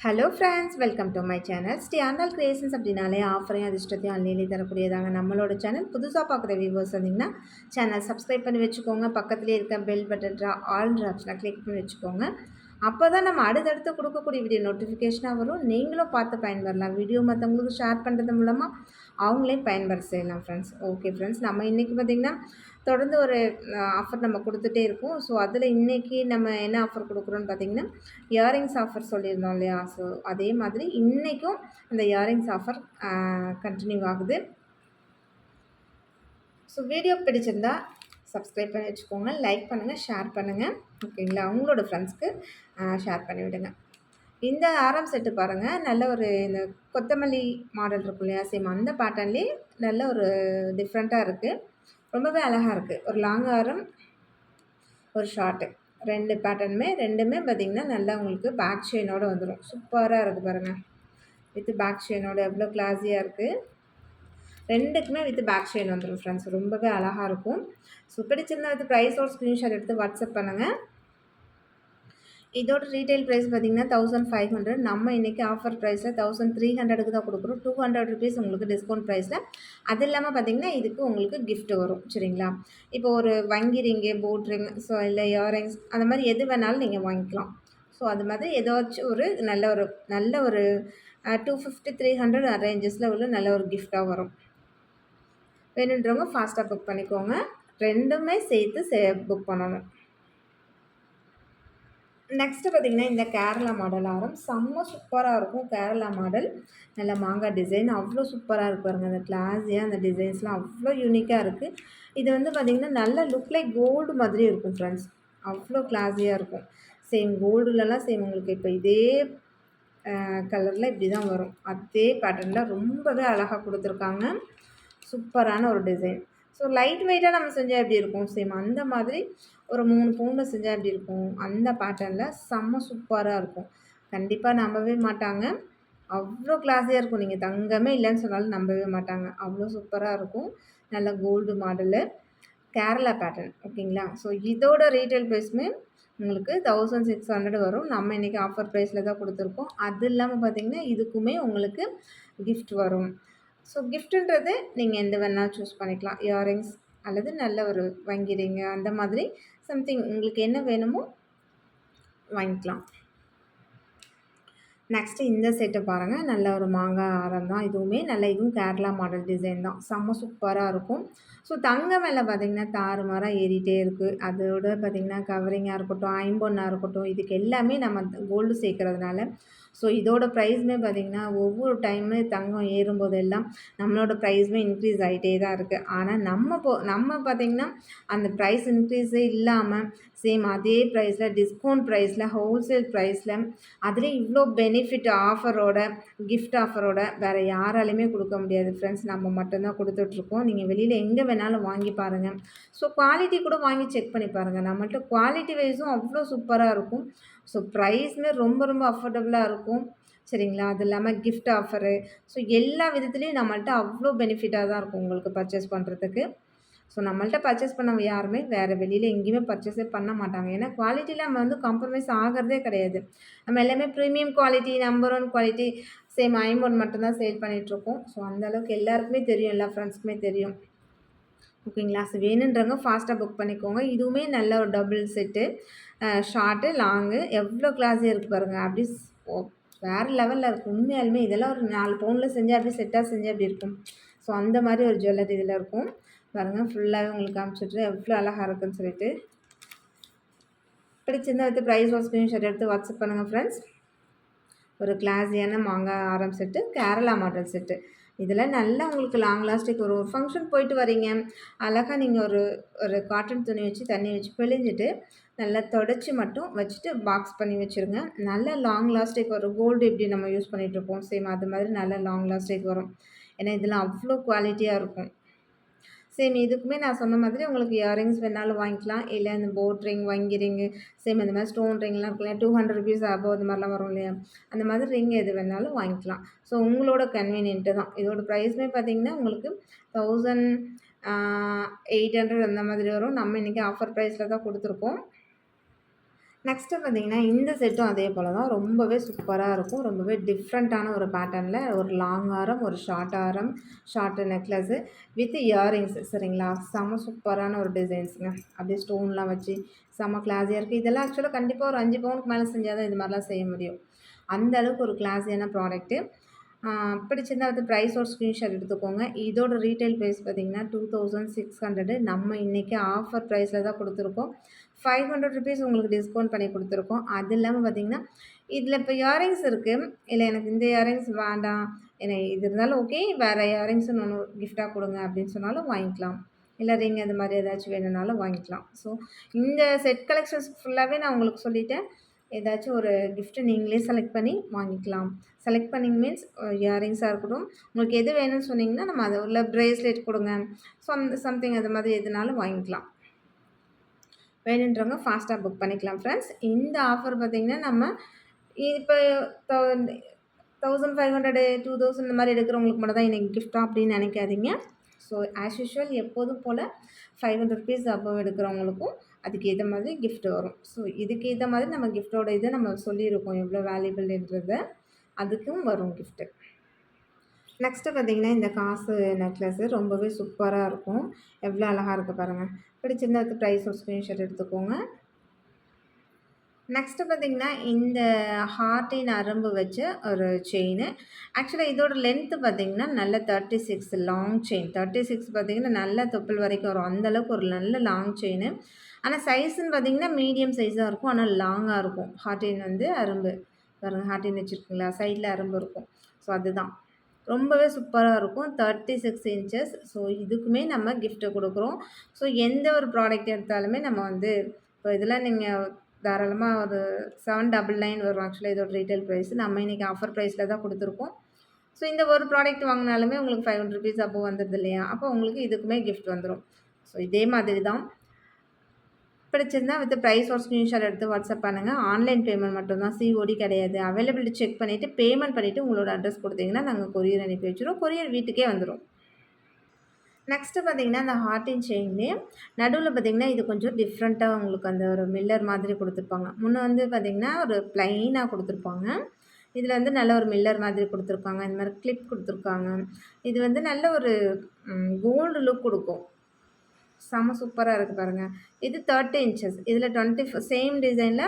Hello friends, welcome to my channel. Shri Andal creations அப்படின்னாலே ஆஃபரையும் அதிர்ஷ்டத்தையும் அள்ளி தரக்கூடியதாங்க நம்மளோட சேனல். புதுசாக பார்க்குற வியூவர்ஸ் வந்தீங்கன்னா சேனல் சப்ஸ்கிரைப் பண்ணி வச்சுக்கோங்க. பக்கத்துலேயே இருக்க பெல் பட்டன் ஆல் ஆப்ஷனை கிளிக் பண்ணி வச்சுக்கோங்க. அப்போ தான் நம்ம அடுத்தடுத்து கொடுக்கக்கூடிய வீடியோ நோட்டிஃபிகேஷனாக வரும். நீங்களும் பார்த்து பயன்பெறலாம். வீடியோ மற்றவங்களுக்கு ஷேர் பண்ணுறது மூலமாக அவங்களே பயன்பெற செய்யலாம் ஃப்ரெண்ட்ஸ். ஓகே ஃப்ரெண்ட்ஸ், நம்ம இன்றைக்கி பார்த்திங்கன்னா தொடர்ந்து ஒரு ஆஃபர் நம்ம கொடுத்துட்டே இருக்கோம். ஸோ அதில் இன்றைக்கி நம்ம என்ன ஆஃபர் கொடுக்குறோன்னு பார்த்திங்கன்னா இயரிங்ஸ் ஆஃபர் சொல்லியிருந்தோம் இல்லையா? ஸோ அதே மாதிரி இன்றைக்கும் அந்த இயரிங்ஸ் ஆஃபர் கண்டினியூ ஆகுது. ஸோ வீடியோ பிடிச்சிருந்தா சப்ஸ்கிரைப் பண்ணி வச்சுக்கோங்க, லைக் பண்ணுங்கள், ஷேர் பண்ணுங்கள். ஓகேங்களா? அவங்களோட ஃப்ரெண்ட்ஸ்க்கு ஷேர் பண்ணி விடுங்க. இந்த ஆரம் செட்டு பாருங்கள், நல்ல ஒரு இந்த கொத்தமல்லி மாடல் இருக்கும் இல்லையா? சேம் அந்த பேட்டர்ன்லேயே நல்ல ஒரு டிஃப்ரெண்ட்டாக இருக்குது. ரொம்பவே அழகாக இருக்குது. ஒரு லாங் ஆரம், ஒரு ஷார்ட்டு, ரெண்டு ரெண்டுமே பார்த்திங்கன்னா நல்லா உங்களுக்கு பேக் செயினோடு வந்துடும். சூப்பராக இருக்குது பாருங்கள். வித் பேக் செயினோட எவ்வளோ கிளாஸியாக இருக்குது. ரெண்டுக்குமே வித் பேக் செயின் வந்துடும் ஃப்ரெண்ட்ஸ். ரொம்பவே அழகாக இருக்கும். ஸோ பிடிச்சிருந்தா வித் ப்ரைஸோட ஸ்க்ரீன்ஷாட் எடுத்து வாட்ஸ்அப் பண்ணுங்கள். இதோட ரீட்டைல் ப்ரைஸ் பார்த்திங்கன்னா 1500. நம்ம இன்றைக்கி ஆஃபர் ப்ரைஸில் 1300க்கு தான் கொடுக்குறோம். 200 ருபீஸ் உங்களுக்கு டிஸ்கவுண்ட் ப்ரைஸில். அது இல்லாமல் பார்த்திங்கன்னா இதுக்கு உங்களுக்கு கிஃப்ட் வரும். சரிங்களா? இப்போ ஒரு வங்கி ரிங்கு, போட் ரிங், ஸோ இல்லை இயரிங்ஸ், அந்த மாதிரி எது வேணாலும் நீங்கள் வாங்கிக்கலாம். ஸோ அது மாதிரி ஏதாச்சும் ஒரு நல்ல ஒரு 250 300 ரேஞ்சஸில் உள்ள நல்ல ஒரு கிஃப்டாக வரும். வேணுன்றவங்க ஃபாஸ்ட்டாக புக் பண்ணிக்கோங்க. ரெண்டுமே சேர்த்து புக் பண்ணணும். நெக்ஸ்ட்டு பார்த்திங்கன்னா இந்த கேரளா மாடல் ஆரம் செம்ம சூப்பராக இருக்கும். கேரளா மாடல் நல்ல மாங்காய் டிசைன் அவ்வளோ சூப்பராக இருக்கு பாருங்கள். அந்த கிளாஸியாக அந்த டிசைன்ஸ்லாம் அவ்வளோ யூனிக்காக இருக்குது. இது வந்து பார்த்திங்கன்னா நல்ல லுக் லைக் கோல்டு மாதிரி இருக்கும் ஃப்ரெண்ட்ஸ். அவ்வளோ கிளாஸியாக இருக்கும். சேம் கோல்டுலலாம் சேம் உங்களுக்கு இப்போ இதே கலரில் இப்படி தான் வரும். அதே பேட்டர்னில் ரொம்பவே அழகாக கொடுத்துருக்காங்க. சூப்பரான ஒரு டிசைன். ஸோ லைட் வெயிட்டாக நம்ம செஞ்சால் எப்படி இருக்கும்? சேம் அந்த மாதிரி ஒரு 3 பவுனில் செஞ்சால் எப்படி இருக்கும்? அந்த பேட்டர்னில் செம்ம சூப்பராக இருக்கும். கண்டிப்பாக நம்பவே மாட்டாங்க. அவ்வளோ கிளாஸியாக இருக்கும். நீங்கள் தங்கமே இல்லைன்னு சொன்னாலும் நம்பவே மாட்டாங்க. அவ்வளோ சூப்பராக இருக்கும். நல்ல கோல்டு மாடலு, கேரளா பேட்டர்ன். ஓகேங்களா? ஸோ இதோட ரீட்டைல் ப்ரைஸுமே உங்களுக்கு 1600 வரும். நம்ம இன்றைக்கி ஆஃபர் ப்ரைஸில் தான் கொடுத்துருக்கோம். அது இல்லாமல் பார்த்திங்கன்னா இதுக்குமே உங்களுக்கு கிஃப்ட் வரும். ஸோ கிஃப்ட்டுன்றது நீங்கள் எந்த வேணாலும் சூஸ் பண்ணிக்கலாம். இயரிங்ஸ் அல்லது நல்ல ஒரு வங்கி ரிங்கு, அந்த மாதிரி சம்திங் உங்களுக்கு என்ன வேணுமோ வாங்கிக்கலாம். நெக்ஸ்ட்டு இந்த செட்டு பாருங்கள். நல்ல ஒரு மாங்காய் ஆரம் தான். இதுவும் கேரளா மாடல் டிசைன் தான். செம்ம சூப்பராக இருக்கும். ஸோ தங்கம் விலை பார்த்திங்கன்னா தாறுமாறாக ஏறிட்டே இருக்குது. அதோட பார்த்திங்கன்னா கவரிங்காக இருக்கட்டும், ஐம்பொன்னாக இருக்கட்டும், இதுக்கு எல்லாமே நம்ம கோல்டு சேர்க்கறதுனால ஸோ இதோட ப்ரைஸுமே பார்த்திங்கன்னா ஒவ்வொரு டைமு தங்கம் ஏறும்போதெல்லாம் நம்மளோட ப்ரைஸுமே இன்க்ரீஸ் ஆகிட்டே தான் இருக்குது. ஆனால் நம்ம பார்த்திங்கன்னா அந்த ப்ரைஸ் இன்க்ரீஸே இல்லாமல் சேம் அதே ப்ரைஸில் டிஸ்கவுண்ட் ப்ரைஸில் ஹோல்சேல் ப்ரைஸில் அதுலேயும் இவ்வளோ பெனிஃபிட் ஆஃபரோட, கிஃப்ட் ஆஃபரோட வேறு யாராலையுமே கொடுக்க முடியாது ஃப்ரெண்ட்ஸ். நம்ம மட்டும்தான் கொடுத்துட்ருக்கோம். நீங்கள் வெளியில் எங்கே வேணாலும் வாங்கி பாருங்கள். ஸோ குவாலிட்டி கூட வாங்கி செக் பண்ணி பாருங்கள். நம்மள்ட்ட குவாலிட்டி வைஸும் அவ்வளோ சூப்பராக இருக்கும். ஸோ ப்ரைஸுமே ரொம்ப ரொம்ப அஃபோர்டபுளாக இருக்கும். சரிங்களா? அது இல்லாமல் கிஃப்ட் ஆஃபரு, ஸோ எல்லா விதத்துலேயும் நம்மள்ட்ட அவ்வளோ பெனிஃபிட்டாக தான் இருக்கும் உங்களுக்கு பர்ச்சேஸ் பண்ணுறதுக்கு. ஸோ நம்மள்ட்ட பர்ச்சேஸ் பண்ணவங்க யாருமே வேறு வெளியில் எங்கேயுமே பர்ச்சேஸே பண்ண மாட்டாங்க. ஏன்னா குவாலிட்டியில் நம்ம வந்து காம்ப்ரமைஸ் ஆகிறதே கிடையாது. நம்ம எல்லாமே premium quality, number 1 quality, same ஐம்பொன் மட்டும்தான் சேல் பண்ணிகிட்ருக்கோம். ஸோ அந்தளவுக்கு எல்லாருக்குமே தெரியும், எல்லா ஃப்ரெண்ட்ஸ்க்குமே தெரியும். ஓகேங்களா? ஸோ வேணுன்றவங்க ஃபாஸ்ட்டாக புக் பண்ணிக்கோங்க. இதுவுமே நல்ல ஒரு டபுள் செட்டு, ஷார்ட்டு, லாங்கு எவ்வளோ கிளாஸியாக இருக்குது பாருங்கள். அப்படி வேறு லெவலில் இருக்கும். உண்மையாலுமே இதெல்லாம் ஒரு 4 பவுனில் செஞ்சால் அப்படி செட்டாக செஞ்சால் அப்படி இருக்கும். ஸோ அந்த மாதிரி ஒரு ஜுவல்லரி இதில் இருக்கும் பாருங்கள். ஃபுல்லாகவே உங்களுக்கு காமிச்சிட்றேன் எவ்வளோ அழகாக இருக்குன்னு சொல்லிட்டு. பிடிச்சிருந்தா எடுத்து ப்ரைஸோட ஸ்க்ரீன்ஷாட் எடுத்து வாட்ஸ்அப் பண்ணுங்கள் ஃப்ரெண்ட்ஸ். ஒரு கிளாஸியான மாங்காய் ஆரம் செட்டு, கேரளா மாடல் செட்டு. இதில் நல்லா உங்களுக்கு லாங் லாஸ்டிக் ஒரு ஃபங்க்ஷன் போயிட்டு வரீங்க, அழகாக நீங்கள் ஒரு காட்டன் துணி வச்சு தண்ணி வச்சு பிழிஞ்சிட்டு நல்லா தொடச்சி மட்டும் வச்சுட்டு பாக்ஸ் பண்ணி வச்சுருங்க. நல்ல லாங் லாஸ்டிக் வரும். கோல்டு எப்படி நம்ம யூஸ் பண்ணிகிட்ருப்போம் சேம் அது மாதிரி நல்ல லாங் லாஸ்டிக் வரும். ஏன்னா இதில் அவ்வளோ குவாலிட்டியாக இருக்கும். சேம் இதுக்குமே நான் சொன்ன மாதிரி உங்களுக்கு இயரிங்ஸ் வேணாலும் வாங்கிக்கலாம். இல்லை இந்த போட் ரிங், வங்கி ரிங்கு, சேம் இந்த மாதிரி ஸ்டோன் ரிங்லாம் இருக்கும் இல்லையா? 200 ருபீஸ் அபோவ் இது மாதிரிலாம் வரும் இல்லையா? அந்த மாதிரி ரிங் எது வேணாலும் வாங்கிக்கலாம். ஸோ உங்களோட கன்வீனியன்ட்டு தான். இதோட ப்ரைஸுமே பார்த்திங்கன்னா உங்களுக்கு 1800 அந்த மாதிரி வரும். நம்ம இன்றைக்கி ஆஃபர் ப்ரைஸில் தான் கொடுத்துருக்கோம். நெக்ஸ்ட்டு பார்த்தீங்கன்னா, இந்த செட்டும் அதே போல தான். ரொம்பவே சூப்பரா இருக்கும். ரொம்பவே டிஃப்ரெண்ட்டான ஒரு பேட்டர்ன்ல ஒரு லாங் ஆரம், ஒரு ஷார்ட் ஆரம், ஷார்ட் நெக்லஸு வித் இயரிங்ஸ் சரிங்களா? செம்ம சூப்பரான ஒரு டிசைன்ஸுங்க. அப்படியே ஸ்டோன்லாம் வச்சு செம்ம கிளாஸியா இருக்கு. இதெல்லாம் ஆக்சுவலா கண்டிப்பா ஒரு 5 பவுனுக்கு மேல செஞ்சா தான் இது மாரிலாம் செய்ய முடியும். அந்த அளவுக்கு ஒரு கிளாஸியான ப்ராடக்ட்டு. பிடிச்சிருந்தா வந்து ப்ரைஸோட ஸ்க்ரீன்ஷாட் எடுத்துக்கோங்க. இதோட ரீட்டெயில் ப்ரைஸ் பார்த்தீங்கன்னா, 2600 நம்ம இன்னைக்கு ஆஃபர் ப்ரைஸில தான் குடுத்துருக்கோம். ₹500 உங்களுக்கு டிஸ்கவுண்ட் பண்ணி குடுத்துருக்கோம். அது இல்லாம பார்த்தீங்கன்னா, இதில இப்போ இயரிங்ஸ் இருக்கு. இல்ல எனக்கு இந்த இயரிங்ஸ் வேண்டாம். இது இருந்தாலும் ஓகே. வேற இயரிங்ஸ் இன்னொன்னு கிஃப்ட்டா குடுங்க அப்படின்னு சொன்னாலும் வாங்கிக்கலாம். இல்ல ரிங் அது மாரி ஏதாச்சும் வேணும்னாலும் வாங்கிக்கலாம். ஸோ இந்த செட் கலெக்ஷன்ஸ் ஃபுல்லாவே நான் உங்களுக்கு சொல்லிட்டேன். ஏதாச்சும் ஒரு கிஃப்ட் நீங்களே செலக்ட் பண்ணி வாங்கிக்கலாம். செலக்ட் பண்ணிங் மீன்ஸ் இயரிங்ஸா இருக்கட்டும். உங்களுக்கு எது வேணும்னு சொன்னீங்கன்னா, நம்ம அது உள்ள பிரேஸ்லெட் குடுங்க. சம்திங் அது மாதிரி எதுனாலும் வாங்கிக்கலாம். வேணுன்றவங்க ஃபாஸ்ட்டா புக் பண்ணிக்கலாம் ஃப்ரெண்ட்ஸ். இந்த ஆஃபர் பார்த்தீங்கன்னா, நம்ம இப்ப தௌ 1500 2000 இந்த மாரி எடுக்கிறவங்களுக்கு மட்டும் தான் இன்னைக்கு கிஃப்ட்டா அப்படின்னு நெனைக்காதீங்க. ஸோ ஆஸ் யூசுவல் எப்போதும் போல ₹500 அபோவ் எடுக்கிறவங்களுக்கும் அதுக்கு ஏத்த மாதிரி கிஃப்ட் வரும். ஸோ இதுக்கு ஏத்த மாதிரி நம்ம கிஃப்ட்டோட இத நம்ம சொல்லியிருக்கோம் எவ்வளோ வேல்யூபிள்ன்றத. அதுக்கும் வரும் கிஃப்ட்டு. நெக்ஸ்ட்டு பார்த்தீங்கன்னா, இந்த காசு நெக்லஸு ரொம்பவே சூப்பரா இருக்கும். எவ்வளோ அழகா இருக்கு பாருங்க. பிடிச்சிருந்தா அதுக்கு ப்ரைஸ் ஒரு ஸ்க்ரீன்ஷாட் எடுத்துக்கோங்க. நெக்ஸ்ட்டு பார்த்தீங்கன்னா, இந்த ஹார்ட்டின் நரம்பு வச்ச ஒரு செயினு. ஆக்சுவலா இதோட லென்த்து பார்த்தீங்கன்னா, நல்ல 36 லாங் செயின். 36 பார்த்தீங்கன்னா, நல்ல தொப்புள் வரைக்கும் வரும். அந்த அளவுக்கு ஒரு நல்ல லாங் செயினு. ஆனா சைஸுன்னு பார்த்தீங்கன்னா, மீடியம் சைஸா இருக்கும். ஆனா லாங்கா இருக்கும். ஹார்ட்டின் வந்து அரும்பு. பாருங்க ஹார்ட்டின் வச்சிருக்குங்களா? சைட்ல அரும்பு இருக்கும். ஸோ அதுதான். ரொம்பவே சூப்பரா இருக்கும். 36 இன்ச்சஸ். ஸோ இதுக்குமே நம்ம கிஃப்ட் குடுக்குறோம். ஸோ எந்த ஒரு ப்ராடக்ட் எடுத்தாலுமே நம்ம வந்து இப்போ இதெல்லாம் நீங்க தாராளமா ஒரு 799 வரும். ஆக்சுவலா இதோட ரீட்டெயில் பிரைஸ். நம்ம இன்னைக்கு ஆஃபர் பிரைஸ்ல தான் குடுத்துருக்கோம். ஸோ இந்த ஒரு ப்ராடக்ட் வாங்குனாலுமே உங்களுக்கு ₹500 அபோவ் வந்துருது இல்லையா? அப்போ உங்களுக்கு இதுக்குமே கிஃப்ட் வந்துரும். ஸோ இதே மாதிரி தான். பிடிச்சிருந்தா வித் பிரைஸ் ஒரு ஸ்க்ரீன்ஷாட் எடுத்து வாட்ஸ்அப் பண்ணுங்க. ஆன்லைன் பேமெண்ட் மட்டும் தான். சிஓடி கிடையாது. அவைலபிலிட்டி செக் பண்ணிட்டு பேமெண்ட் பண்ணிட்டு உங்களோட அட்ரஸ் குடுத்தீங்கன்னா, நாங்க கொரியர் அனுப்பி வச்சுருவோம். கொரியர் வீட்டுக்கே வந்துரும். நெக்ஸ்ட்டு பார்த்தீங்கன்னா, அந்த ஹார்ட்டின் செயின்லயே நடுவுல பார்த்தீங்கன்னா, இது கொஞ்சம் டிஃப்ரெண்ட்டா உங்களுக்கு அந்த ஒரு மில்லர் மாதிரி குடுத்துருப்பாங்க. முன்ன வந்து பார்த்தீங்கன்னா, ஒரு பிளைனா குடுத்துருப்பாங்க. இதில வந்து நல்ல ஒரு மில்லர் மாதிரி குடுத்துருக்காங்க. இந்த மாரி கிளிப் குடுத்துருக்காங்க. இது வந்து நல்ல ஒரு கோல்டு லுக் குடுக்கும். செம சூப்பரா இருக்கு பாருங்க. இது 30 இன்ச்சஸ். இதில 24 சேம் டிசைன்ல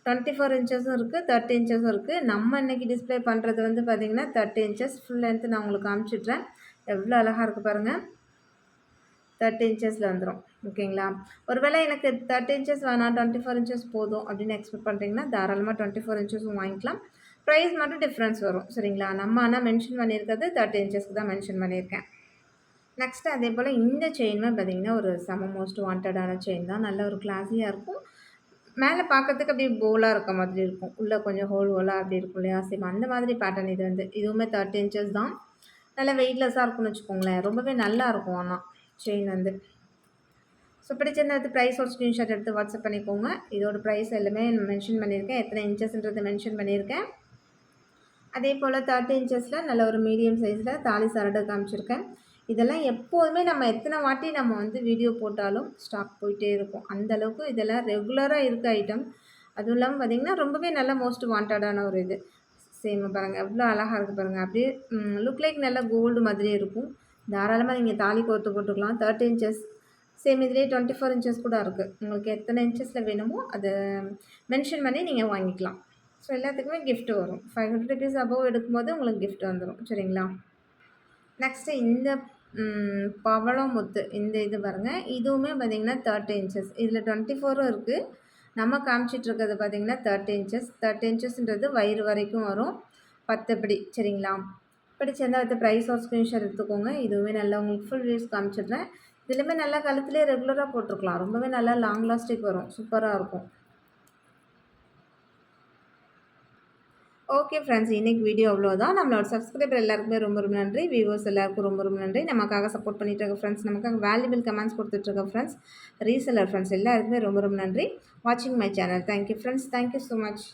24 இன்ச்சஸும் இருக்கு, 30 இன்ச்சஸும் இருக்கு. நம்ம இன்னைக்கு டிஸ்ப்ளே பண்றது வந்து பார்த்தீங்கன்னா, 30 இன்ச்சஸ் ஃபுல் லென்த் நான் உங்களுக்கு காமிச்சுட்றேன். எவ்வளோ அழகா இருக்கு பாருங்க. 30 இன்ச்சஸில் வந்துரும். ஓகேங்களா? ஒருவேளை எனக்கு 30 இன்ச்சஸ் வேணாம் 24 இன்ச்சஸ் போதும் அப்படின்னு எக்ஸ்பெக்ட் பண்ணுறீங்கன்னா, தாராளமா 24 இன்ச்சஸும் வாங்கிக்கலாம். ப்ரைஸ் மட்டும் டிஃப்ரென்ஸ் வரும். சரிங்களா? நம்ம ஆனா மென்ஷன் பண்ணியிருக்கிறது 30 இன்ச்சஸ்க்கு தான் மென்ஷன் பண்ணியிருக்கேன். நெக்ஸ்ட்டு அதேபோல இந்த செயினுமே பார்த்தீங்கன்னா, ஒரு செம மோஸ்ட் வாண்டடான செயின் தான். நல்ல ஒரு கிளாஸியா இருக்கும். மேல பார்க்கறதுக்கு அப்படியே போலா இருக்க மாதிரி இருக்கும். உள்ள கொஞ்சம் ஹோலா அப்படி இருக்கும் இல்லையா? சேம் அந்த மாதிரி பேட்டர்ன் இது வந்து. இதுவுமே 30 இன்ச்சஸ் தான். நல்லா வெயிட்லெஸ்ஸா இருக்கும்னு வச்சுக்கோங்களேன். ரொம்பவே நல்லா இருக்கும் ஆனா, செயின் வந்து. ஸோ பிடிச்சிருந்தா அது ப்ரைஸ் ஒரு ஸ்க்ரீன்ஷாட் எடுத்து வாட்ஸ்அப் பண்ணிக்கோங்க. இதோட ப்ரைஸ் எல்லாமே மென்ஷன் பண்ணியிருக்கேன். எத்தனை இன்ச்சஸ்ன்றத மென்ஷன் பண்ணியிருக்கேன். அதேபோல 30 இன்ச்சஸில் நல்ல ஒரு மீடியம் சைஸில் தாலி சரடு காமிச்சிருக்கேன். இதெல்லாம் எப்போதுமே நம்ம எத்தனை வாட்டி நம்ம வந்து வீடியோ போட்டாலும் ஸ்டாக் போயிட்டே இருக்கும். அந்த அளவுக்கு இதெல்லாம் ரெகுலரா இருக்க ஐட்டம். அதுவும் இல்லாம பார்த்தீங்கன்னா, ரொம்பவே நல்ல மோஸ்ட் வாண்டடான ஒரு இது. சேம் பாருங்க எவ்வளோ அழகா இருக்கு பாருங்க. அப்படியே லுக் லைக் நல்ல கோல்டு மாதிரியே இருக்கும். தாராளமா நீங்க தாலி கோர்த்து போட்டுக்கலாம். 30 இன்ச்சஸ் சேம் இதுலயே 24 இன்ச்சஸ் கூட இருக்கு. உங்களுக்கு எத்தனை இன்ச்சஸ்ல வேணுமோ அத மென்ஷன் பண்ணி நீங்க வாங்கிக்கலாம். ஸோ எல்லாத்துக்குமே கிஃப்ட் வரும். ₹500 அபோவ் எடுக்கும்போது உங்களுக்கு கிஃப்ட் வந்துரும். சரிங்களா? நெக்ஸ்ட்டு இந்த பவளம் முத்து இந்த இது பாருங்க. இதுவுமே பார்த்தீங்கன்னா 30 இன்ச்சஸ். இதில 24ம் இருக்கு. நம்ம காமிச்சிட்டு இருக்கிறது பார்த்தீங்கன்னா 30 இன்ச்சஸ். 30 இன்ச்சஸ்ன்றது வயிறு வரைக்கும் வரும். 10 பிடி சரிங்களா? பிடிச்சிருந்தா அடுத்து ப்ரைஸ் ஒரு ஸ்க்ரீன்ஷாட் எடுத்துக்கோங்க. இதுவுமே நல்லா உங்களுக்கு ஃபுல் வியூஸ் காமிச்சிடுறேன். இதுலயுமே நல்லா கழுத்துலயே ரெகுலரா போட்டுருக்கலாம். ரொம்பவே நல்லா லாங் லாஸ்டிக் வரும். சூப்பரா இருக்கும். Okay friends. இன்னைக்கு வீடியோ அவ்வளோதான். நம்மளோட சப்ஸ்கிரைபர் எல்லாருக்குமே ரொம்ப ரொம்ப நன்றி. வியூவர்ஸ் எல்லாருக்கும் ரொம்ப ரொம்ப நன்றி. நமக்காக சப்போர்ட் பண்ணிட்டு இருக்க ஃப்ரெண்ட்ஸ், நமக்காக வேல்யூபிள் கமெண்ட்ஸ் குடுத்துட்டு இருக்க ஃப்ரெண்ட்ஸ், ரீசெல்லர் ஃப்ரெண்ட்ஸ் எல்லாருக்குமே ரொம்ப ரொம்ப நன்றி. வாட்சிங் my channel. Thank you friends. Thank you so much.